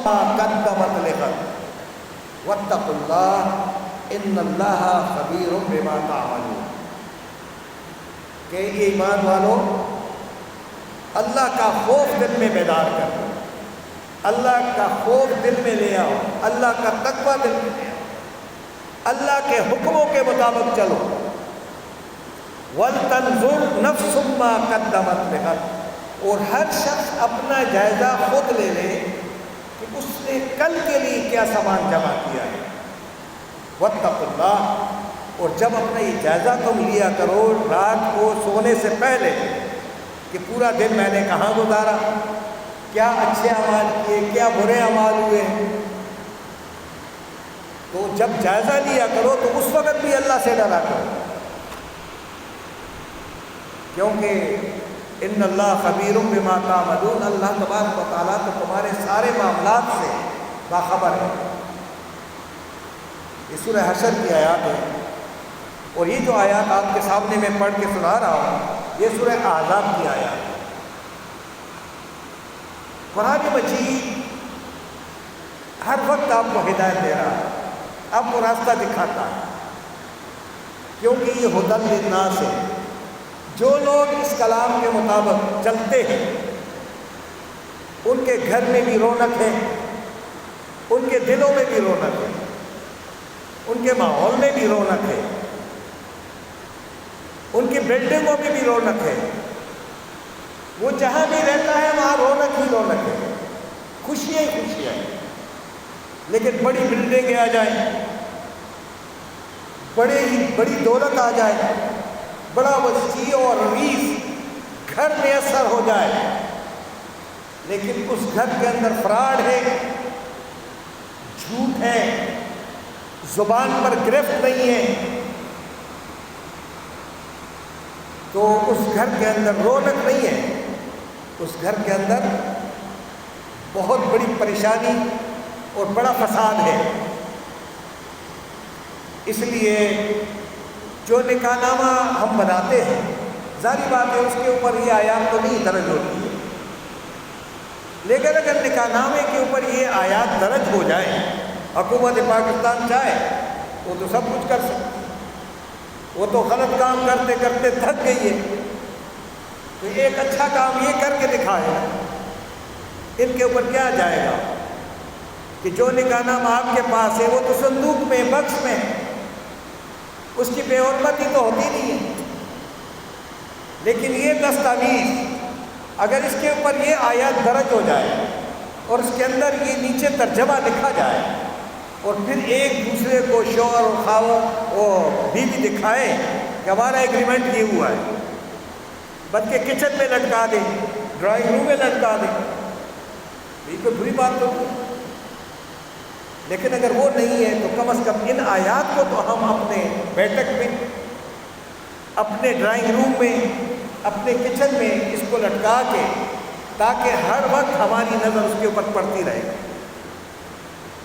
ما قدمت لغد واتقوا اللہ ان اللہ خبیر بما تعملون، کہ ایمان والو اللہ کا خوف دل میں بیدار کرو، اللہ کا خوف دل میں لے آؤ، اللہ کا تقوی دل میں لے آؤ، اللہ کے حکموں کے مطابق چلو۔ وَلْتَنْظُرْ نَفْسٌ مَّا قَدَّمَتْ لِغَدٍ، اور ہر شخص اپنا جائزہ خود لے لے کہ اس نے کل کے لیے کیا سامان جمع کیا ہے۔ وَاتَّقُوا اللَّهَ، اور جب اپنا یہ جائزہ تم لیا کرو رات کو سونے سے پہلے کہ پورا دن میں نے کہاں گزارا، کیا اچھے اعمال کیے، کیا برے اعمال ہوئے، تو جب جائزہ لیا کرو تو اس وقت بھی اللہ سے ڈرا کرو، کیونکہ ان اللہ خبیر بما تعملون، اللہ تبارک و تعالیٰ تو تمہارے سارے معاملات سے باخبر ہے۔ یہ سورہ حشر کی آیات ہے، اور یہ جو آیات آپ کے سامنے میں پڑھ کے سنا رہا ہوں یہ سورہ احزاب کی آیات ہے۔ قرآن مجید ہر وقت آپ کو ہدایت دے رہا ہے، آپ کو راستہ دکھاتا ہے، کیونکہ یہ ہدی للناس ہے۔ جو لوگ اس کلام کے مطابق چلتے ہیں ان کے گھر میں بھی رونق ہے، ان کے دلوں میں بھی رونق ہے، ان کے ماحول میں بھی رونق ہے، ان کی بلڈنگوں میں بھی رونق ہے، وہ جہاں بھی رہتا ہے وہاں رونق ہی رونق ہے، خوشیاں ہی خوشیاں ہیں۔ لیکن بڑی بلڈنگیں آ جائیں، بڑی دولت آ جائے، بڑا وسیع اور عریض گھر میسر ہو جائے، لیکن اس گھر کے اندر فراڈ ہے، جھوٹ ہے، زبان پر گرفت نہیں ہے، تو اس گھر کے اندر رونق نہیں ہے، اس گھر کے اندر بہت بڑی پریشانی اور بڑا فساد ہے۔ اس لیے جو نکاح نامہ ہم بناتے ہیں ظاہری بات ہے اس کے اوپر یہ آیات تو نہیں درج ہوتی ہے، لیکن اگر نکاح نامے کے اوپر یہ آیات درج ہو جائے، حکومت پاکستان چاہے وہ تو سب کچھ کر سکتی، وہ تو غلط کام کرتے کرتے تھک گئی ہے، تو ایک اچھا کام یہ کر کے دکھائے، ان کے اوپر کیا جائے گا کہ جو نکاح نامہ آپ کے پاس ہے وہ تو صندوق میں، بکس میں، اس کی بے حرمتی تو ہوتی نہیں ہے، لیکن یہ دستاویز اگر اس کے اوپر یہ آیات درج ہو جائے اور اس کے اندر یہ نیچے ترجمہ لکھا جائے اور پھر ایک دوسرے کو شوہر اور خاوند اور بیوی دکھائے کہ ہمارا ایگریمنٹ یہ ہوا ہے، بلکہ کچن میں لٹکا دیں، ڈرائنگ روم میں لٹکا دیں، یہ کوئی بری بات تو نہیں، لیکن اگر وہ نہیں ہے تو کم از کم ان آیات کو تو ہم اپنے بیٹھک میں، اپنے ڈرائنگ روم میں، اپنے کچن میں اس کو لٹکا کے، تاکہ ہر وقت ہماری نظر اس کے اوپر پڑتی رہے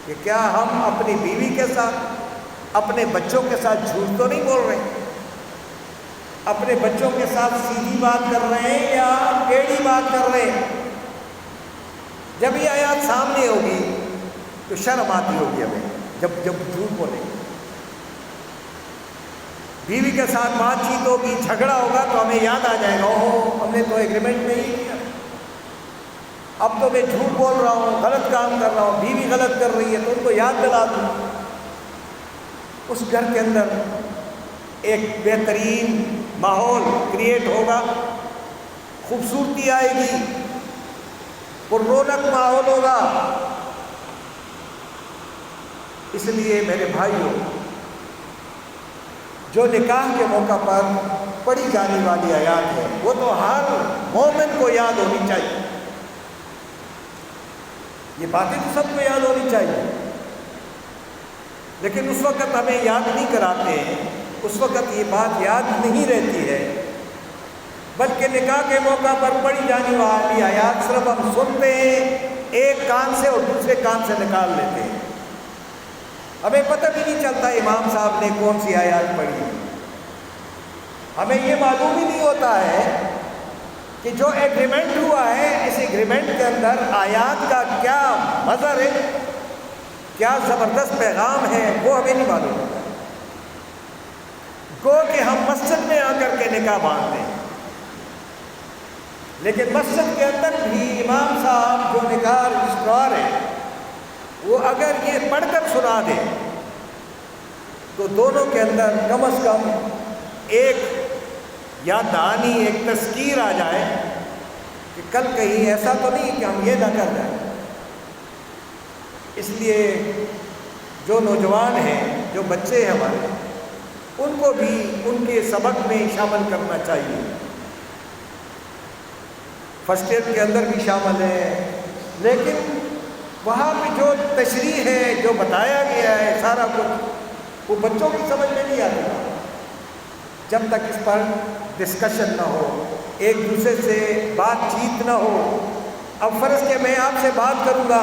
کہ کیا ہم اپنی بیوی کے ساتھ، اپنے بچوں کے ساتھ جھوٹ تو نہیں بول رہے، اپنے بچوں کے ساتھ سیدھی بات کر رہے ہیں یا ٹیڑھی بات کر رہے ہیں۔ جب یہ آیات سامنے ہوگی تو شرم آتی ہوگی ہمیں، جب جھوٹ بولیں گے، بیوی کے ساتھ بات چیت ہوگی، جھگڑا ہوگا تو ہمیں یاد آ جائے گا، اوہ ہم نے تو ایگریمنٹ میں ہی کیا، اب تو میں جھوٹ بول رہا ہوں، غلط کام کر رہا ہوں، بیوی غلط کر رہی ہے تو ان کو یاد دلا دوں۔ اس گھر کے اندر ایک بہترین ماحول کریٹ ہوگا، خوبصورتی آئے گی، پر رونق ماحول ہوگا۔ اس لیے میرے بھائیوں، جو نکاح کے موقع پر پڑھی جانے والی آیات ہے وہ تو ہر مومن کو یاد ہونی چاہیے، یہ باتیں تو سب کو یاد ہونی چاہیے، لیکن اس وقت ہمیں یاد نہیں کراتے ہیں، اس وقت یہ بات یاد نہیں رہتی ہے، بلکہ نکاح کے موقع پر پڑھی جانے والی آیات صرف ہم سنتے ہیں ایک کان سے اور دوسرے کان سے نکال لیتے ہیں، ہمیں پتہ بھی نہیں چلتا امام صاحب نے کون سی آیات پڑھی، ہمیں یہ معلوم ہی نہیں ہوتا ہے کہ جو ایگریمنٹ ہوا ہے اس ایگریمنٹ کے اندر آیات کا کیا مظہر ہے، کیا زبردست پیغام ہے، وہ ہمیں نہیں معلوم ہوتا۔ گو کہ ہم مسجد میں آ کر کے نکاح باندھتے ہیں، لیکن مسجد کے اندر بھی امام صاحب جو نکاح رجسٹرار ہے وہ اگر یہ پڑھ کر سنا دے تو دونوں کے اندر کم از کم ایک یا دہانی، ایک تذکیر آ جائے کہ کل کہیں ایسا تو نہیں کہ ہم یہ نہ کر جائیں۔ اس لیے جو نوجوان ہیں، جو بچے ہیں ہمارے، ان کو بھی ان کے سبق میں شامل کرنا چاہیے۔ فرسٹ ایئر کے اندر بھی شامل ہے، لیکن وہاں پہ جو تشریح ہے، جو بتایا گیا ہے سارا کچھ، وہ بچوں کی سمجھ میں نہیں آتا جب تک اس پر ڈسکشن نہ ہو، ایک دوسرے سے بات چیت نہ ہو۔ اب فرض کہ میں آپ سے بات کروں گا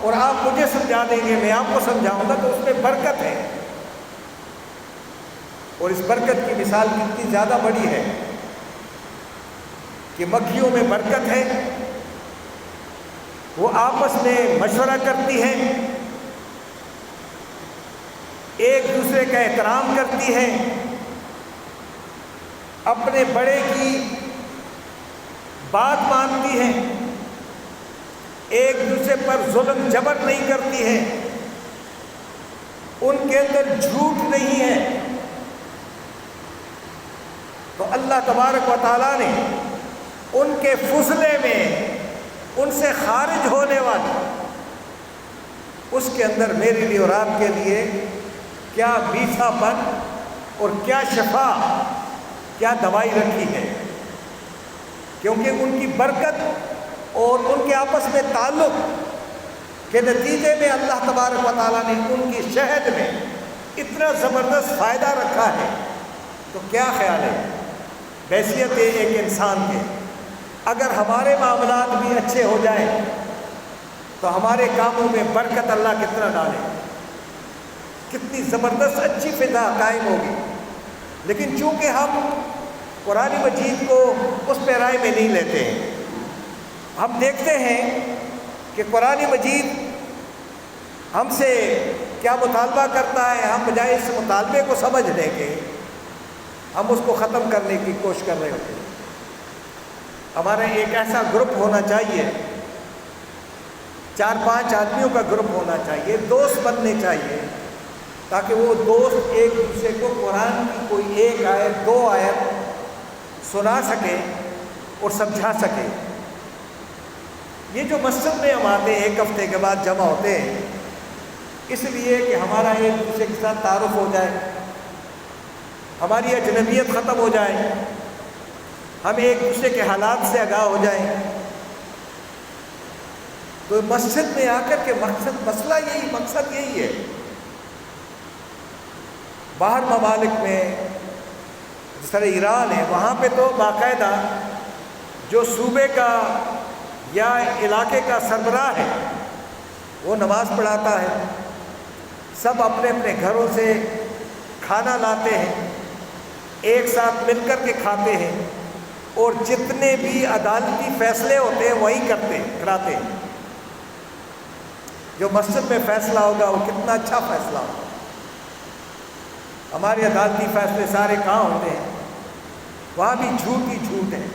اور آپ مجھے سمجھا دیں گے، میں آپ کو سمجھاؤں گا، تو اس میں برکت ہے، اور اس برکت کی مثال کتنی زیادہ بڑی ہے کہ مکھیوں میں برکت ہے، وہ آپس میں مشورہ کرتی ہیں، ایک دوسرے کا احترام کرتی ہیں، اپنے بڑے کی بات مانتی ہیں، ایک دوسرے پر ظلم جبر نہیں کرتی ہیں، ان کے اندر جھوٹ نہیں ہے۔ تو اللہ تبارک و تعالیٰ نے ان کے فضلے میں ان سے خارج ہونے والی اس کے اندر میرے لیے اور آپ کے لیے کیا میٹھا پن اور کیا شفا، کیا دوائی رکھی ہے، کیونکہ ان کی برکت اور ان کے آپس میں تعلق کے نتیجے میں اللہ تبارک و تعالیٰ نے ان کی شہد میں اتنا زبردست فائدہ رکھا ہے۔ تو کیا خیال ہے بحیثیت ایک انسان کے، اگر ہمارے معاملات بھی اچھے ہو جائیں تو ہمارے کاموں میں برکت اللہ کتنا ڈالے، کتنی زبردست اچھی فضا قائم ہوگی۔ لیکن چونکہ ہم قرآن مجید کو اس پیرائے میں نہیں لیتے ہیں، ہم دیکھتے ہیں کہ قرآن مجید ہم سے کیا مطالبہ کرتا ہے، ہم بجائے اس مطالبے کو سمجھنے کے ہم اس کو ختم کرنے کی کوشش کر رہے ہوتے ہیں۔ ہمارا ایک ایسا گروپ ہونا چاہیے، 4-5 آدمیوں کا گروپ ہونا چاہیے، دوست بننے چاہیے، تاکہ وہ دوست ایک دوسرے کو قرآن کی کوئی ایک آیت 2 آیت سنا سکے اور سمجھا سکے۔ یہ جو مسجد میں ہم آتے ہیں 1 ہفتے کے بعد جمع ہوتے ہیں، اس لیے کہ ہمارا ایک دوسرے کے ساتھ تعارف ہو جائے، ہماری اجنبیت ختم ہو جائے، ہم ایک دوسرے کے حالات سے آگاہ ہو جائیں۔ تو مسجد میں آ کر کے مقصد یہی ہے۔ باہر ممالک میں جس طرح ایران ہے، وہاں پہ تو باقاعدہ جو صوبے کا یا علاقے کا سربراہ ہے وہ نماز پڑھاتا ہے، سب اپنے اپنے گھروں سے کھانا لاتے ہیں، ایک ساتھ مل کر کے کھاتے ہیں، اور جتنے بھی عدالتی فیصلے ہوتے ہیں وہی کراتے ہیں۔ جو مسجد میں فیصلہ ہوگا وہ کتنا اچھا فیصلہ ہوگا۔ ہمارے عدالتی فیصلے سارے کہاں ہوتے ہیں؟ وہاں بھی جھوٹ ہی جھوٹ ہے،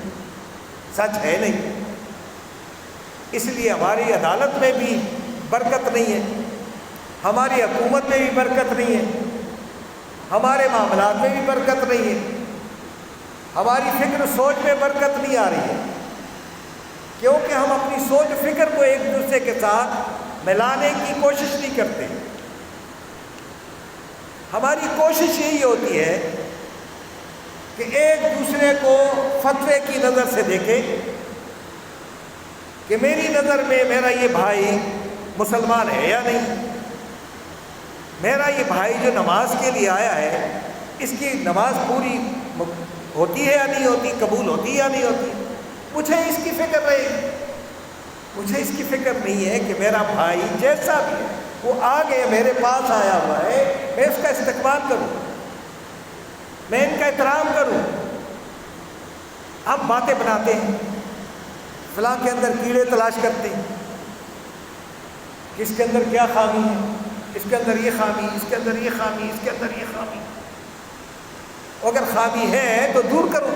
سچ ہے نہیں۔ اس لیے ہماری عدالت میں بھی برکت نہیں ہے، ہماری حکومت میں بھی برکت نہیں ہے، ہمارے معاملات میں بھی برکت نہیں ہے، ہماری فکر سوچ میں برکت نہیں آ رہی ہے، کیونکہ ہم اپنی سوچ فکر کو ایک دوسرے کے ساتھ ملانے کی کوشش نہیں کرتے۔ ہماری کوشش یہی ہوتی ہے کہ ایک دوسرے کو فتوے کی نظر سے دیکھیں کہ میری نظر میں میرا یہ بھائی مسلمان ہے یا نہیں، میرا یہ بھائی جو نماز کے لیے آیا ہے اس کی نماز پوری ہوتی ہے یا نہیں ہوتی، قبول ہوتی ہے یا نہیں ہوتی، مجھے اس کی فکر رہے۔ مجھے اس کی فکر نہیں ہے کہ میرا بھائی جیسا بھی ہے وہ آگے میرے پاس آیا ہوا ہے، میں اس کا استقبال کروں، میں ان کا احترام کروں۔ ہم باتیں بناتے ہیں، فلاں کے اندر کیڑے تلاش کرتے ہیں کہ اس کے اندر کیا خامی ہے، اس کے اندر یہ خامی، اس کے اندر یہ خامی، اس کے اندر یہ خامی. اگر خامی ہے تو دور کرو.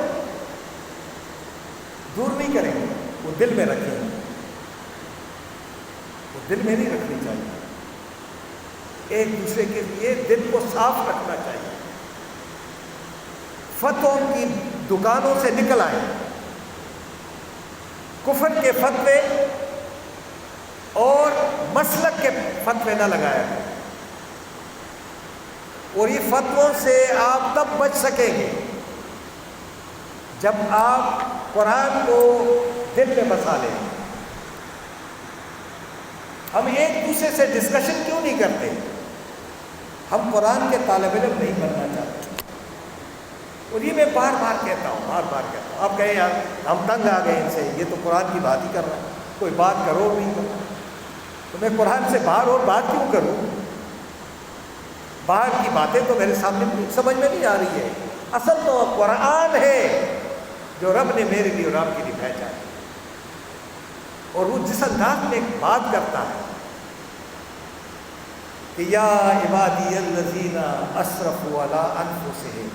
دور نہیں کریں گے، وہ دل میں رکھیں گے. وہ دل میں نہیں رکھنی چاہیے. ایک دوسرے کے لیے دل کو صاف رکھنا چاہیے. فتووں کی دکانوں سے نکل آئے. کفر کے فتوے اور مسلک کے فتوے نہ لگایا. اور یہ فتووں سے آپ تب بچ سکیں گے جب آپ قرآن کو دل میں بسا لیں. ہم ایک دوسرے سے ڈسکشن کیوں نہیں کرتے؟ ہم قرآن کے طالب علم نہیں بننا چاہتے. اور یہ میں بار بار کہتا ہوں. آپ کہیں یار ہم تنگ آ گئے ان سے، یہ تو قرآن کی بات ہی کر رہا ہے، کوئی بات کرو نہیں کرو. تو میں قرآن سے باہر اور بات کیوں کروں؟ باہر کی باتیں تو میرے سامنے سمجھ میں نہیں آ رہی ہے. اصل تو قرآن ہے جو رب نے میرے لیے اور آپ کے لیے بھیجا ہے. اور وہ جس انداز میں بات کرتا ہے کہ یا عبادی الذین اسرفوا علی انفسہم،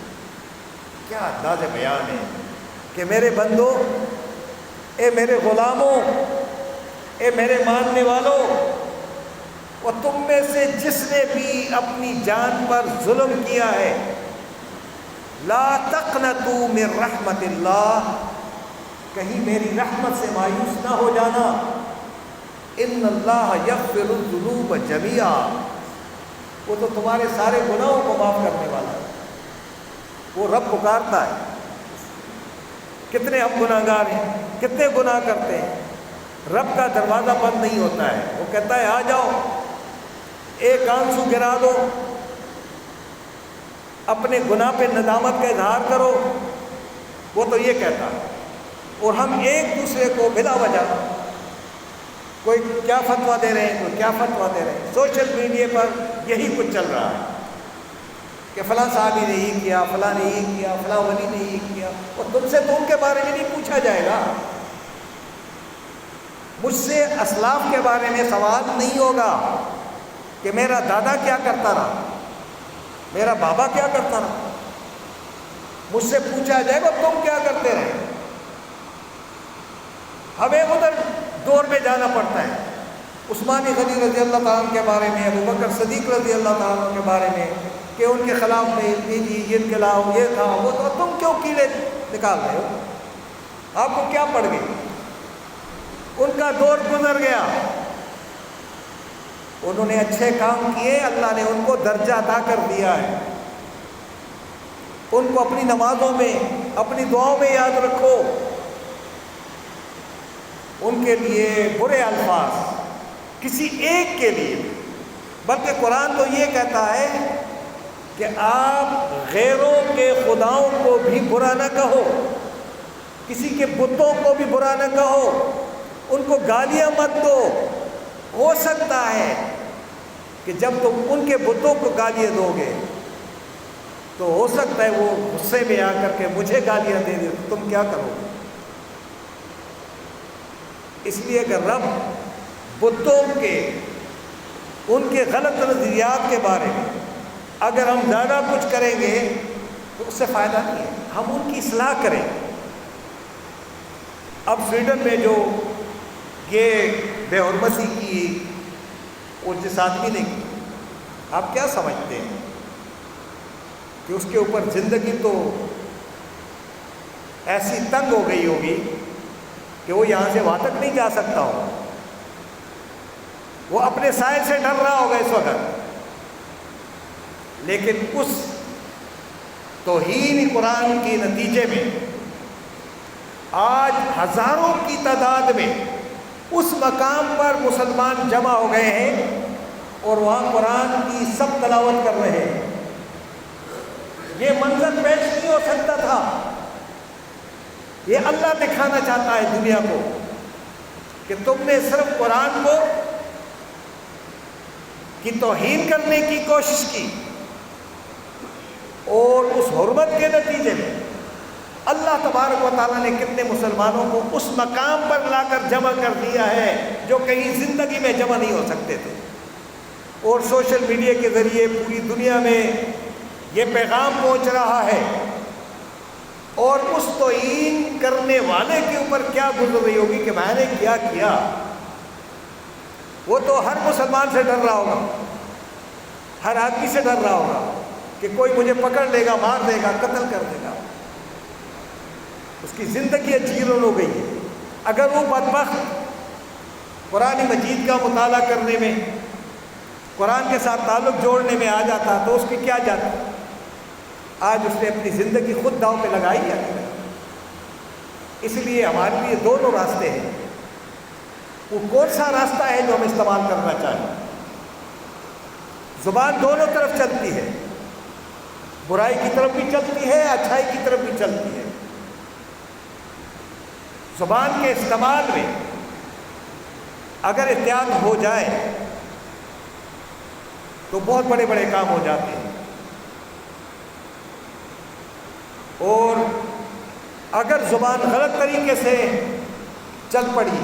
کیا انداز بیان ہے کہ میرے بندو، اے میرے غلاموں، اے میرے ماننے والوں، اور تم میں سے جس نے بھی اپنی جان پر ظلم کیا ہے، لا تقنطوا من رحمت اللہ، کہیں میری رحمت سے مایوس نہ ہو جانا. ان اللہ یغفر الذنوب جميعا، وہ تو تمہارے سارے گناہوں کو معاف کرنے والا ہے. وہ رب پکارتا ہے. کتنے ہم گناہ گار ہیں، کتنے گناہ کرتے ہیں. رب کا دروازہ بند نہیں ہوتا ہے. وہ کہتا ہے آ جاؤ، ایک آنسو گرا دو، اپنے گناہ پہ ندامت کا اظہار کرو. وہ تو یہ کہتا ہے. اور ہم ایک دوسرے کو بلا وجہ کوئی کیا فتویٰ دے رہے ہیں، کوئی کیا فتویٰ دے رہے ہیں. سوشل میڈیا پر یہی کچھ چل رہا ہے کہ فلاں صحابی نے یہ کیا، فلاں نے یہ کیا، فلاں ولی نے یہ کیا. اور تم سے تو ان کے بارے میں نہیں پوچھا جائے گا. مجھ سے اسلاف کے بارے میں سوال نہیں ہوگا کہ میرا دادا کیا کرتا رہا، میرا بابا کیا کرتا رہا. مجھ سے پوچھا جائے گا تم کیا کرتے رہے. ہمیں ادھر دور میں جانا پڑتا ہے. عثمان غنی رضی اللہ تعالیٰ عنہ کے بارے میں، ابو بکر صدیق رضی اللہ تعالیٰ عنہ کے بارے میں کہ ان کے خلاف میں یہ انقلاب، یہ تھا وہ تھا. تم کیوں کیڑے نکال رہے ہو؟ آپ کو کیا پڑ گئی؟ ان کا دور گزر گیا. انہوں نے اچھے کام کیے، اللہ نے ان کو درجہ عطا کر دیا ہے. ان کو اپنی نمازوں میں، اپنی دعاؤں میں یاد رکھو. ان کے لیے برے الفاظ کسی ایک کے لیے، بلکہ قرآن تو یہ کہتا ہے کہ آپ غیروں کے خداؤں کو بھی برا نہ کہو، کسی کے بتوں کو بھی برا نہ کہو، ان کو گالیاں مت دو. ہو سکتا ہے کہ جب تم ان کے بتوں کو گالیاں دو گے تو ہو سکتا ہے وہ غصے میں آ کر کے مجھے گالیاں دے دے، تو تم کیا کرو گے؟ اس لیے کہ رب بتوں کے، ان کے غلط نظریات کے بارے میں اگر ہم زیادہ کچھ کریں گے تو اس سے فائدہ نہیں ہے. ہم ان کی اصلاح کریں. اب سویڈن میں جو یہ بے حرمتی کی اور جس آدمی نے کی، آپ کیا سمجھتے ہیں کہ اس کے اوپر زندگی تو ایسی تنگ ہو گئی ہوگی کہ وہ یہاں سے وہاں تک نہیں جا سکتا ہوگا. وہ اپنے سائے سے ڈر رہا ہوگا اس وقت. لیکن اس توہین قرآن کے نتیجے میں آج ہزاروں کی تعداد میں اس مقام پر مسلمان جمع ہو گئے ہیں اور وہاں قرآن کی سب تلاوت کر رہے ہیں. یہ منظر پیش نہیں ہو سکتا تھا. یہ اللہ دکھانا چاہتا ہے دنیا کو کہ تم نے صرف قرآن کو کی توہین کرنے کی کوشش کی اور اس حرمت کے نتیجے میں اللہ تبارک و تعالیٰ نے کتنے مسلمانوں کو اس مقام پر لا کر جمع کر دیا ہے جو کہیں زندگی میں جمع نہیں ہو سکتے تھے، اور سوشل میڈیا کے ذریعے پوری دنیا میں یہ پیغام پہنچ رہا ہے، اور اس توہین کرنے والے کے اوپر کیا گزر رہی ہوگی کہ میں نے کیا کیا، وہ تو ہر مسلمان سے ڈر رہا ہوگا، ہر آدمی سے ڈر رہا ہوگا کہ کوئی مجھے پکڑ لے گا، مار دے گا، قتل کر دے گا، اس کی زندگی جیرون ہو گئی ہے۔ اگر وہ بدبخت قرآن مجید کا مطالعہ کرنے میں، قرآن کے ساتھ تعلق جوڑنے میں آ جاتا تو اس کی کیا جاتی، آج اس نے اپنی زندگی خود داؤ پہ لگائی ہے۔ اس لیے ہمارے لیے دونوں راستے ہیں، وہ کون سا راستہ ہے جو ہم استعمال کرنا چاہیں؟ زبان دونوں طرف چلتی ہے، برائی کی طرف بھی چلتی ہے، اچھائی کی طرف بھی چلتی ہے۔ زبان کے استعمال میں اگر احتیاط ہو جائے تو بہت بڑے بڑے کام ہو جاتے ہیں، اور اگر زبان غلط طریقے سے چل پڑی